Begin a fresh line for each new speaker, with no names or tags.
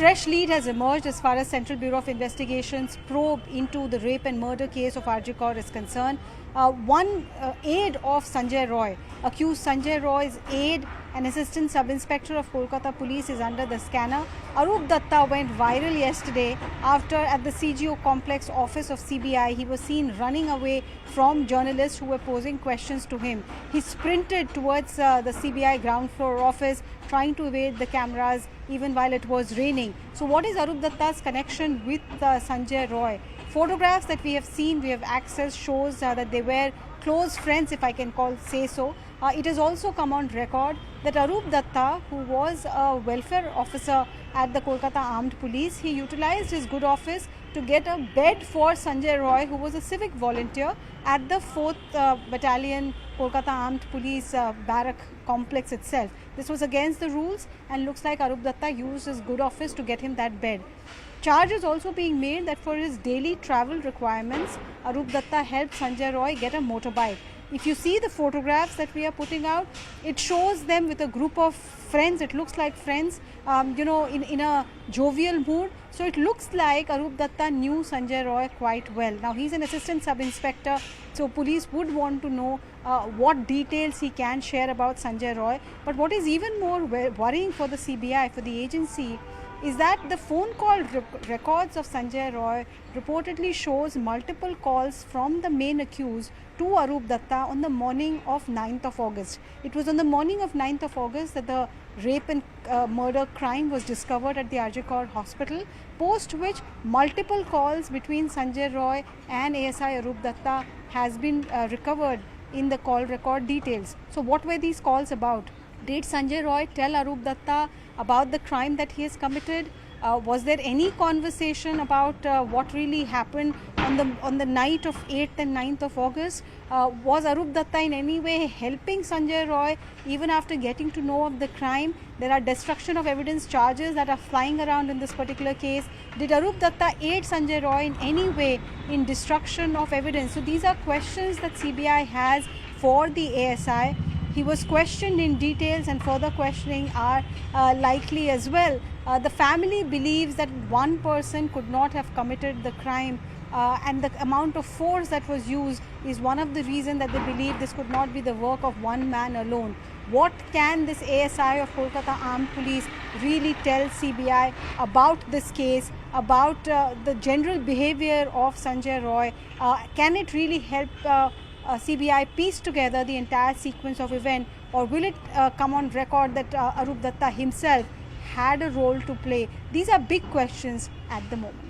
fresh lead has emerged as far as Central Bureau of Investigation's probe into the rape and murder case of RJ Kaur is concerned. One aide of Sanjay Roy, accused Sanjay Roy's aide, an assistant sub-inspector of Kolkata police, is under the scanner. Arup Datta went viral yesterday after at the CGO complex office of CBI, he was seen running away from journalists who were posing questions to him. He sprinted towards the CBI ground floor office, trying to evade the cameras even while it was raining. So what is Arup Datta's connection with Sanjay Roy? Photographs that we have seen, we have access, shows that they were close friends, if I can say so. It has also come on record that Arup Datta, who was a welfare officer at the Kolkata Armed Police, he utilized his good office to get a bed for Sanjay Roy, who was a civic volunteer at the 4th Battalion Kolkata Armed Police barrack complex itself. This was against the rules, and looks like Arup Datta used his good office to get him that bed. Charge is also being made that for his daily travel requirements, Arup Datta helped Sanjay Roy get a motorbike. If you see the photographs that we are putting out, it shows them with a group of friends. It looks like friends, in a jovial mood. So it looks like Arup Datta knew Sanjay Roy quite well. Now he's an assistant sub-inspector, so police would want to know what details he can share about Sanjay Roy. But what is even more worrying for the CBI, for the agency, is that the phone call records of Sanjay Roy reportedly shows multiple calls from the main accused to Arup Datta on the morning of 9th of August. It was on the morning of 9th of August that the rape and murder crime was discovered at the RJ Kaur hospital, post which multiple calls between Sanjay Roy and ASI Arup Datta has been recovered in the call record details. So what were these calls about? Did Sanjay Roy tell Arup Datta about the crime that he has committed? Was there any conversation about what really happened on the night of 8th and 9th of August? Was Arup Datta in any way helping Sanjay Roy even after getting to know of the crime? There are destruction of evidence charges that are flying around in this particular case. Did Arup Datta aid Sanjay Roy in any way in destruction of evidence? So these are questions that CBI has for the ASI. He was questioned in details, and further questioning are likely as well. The family believes that one person could not have committed the crime, and the amount of force that was used is one of the reasons that they believe this could not be the work of one man alone. What can this ASI of Kolkata Armed Police really tell CBI about this case, about the general behavior of Sanjay Roy? Can it really help CBI piece together the entire sequence of event, or will it come on record that Arup Datta himself had a role to play? These are big questions at the moment.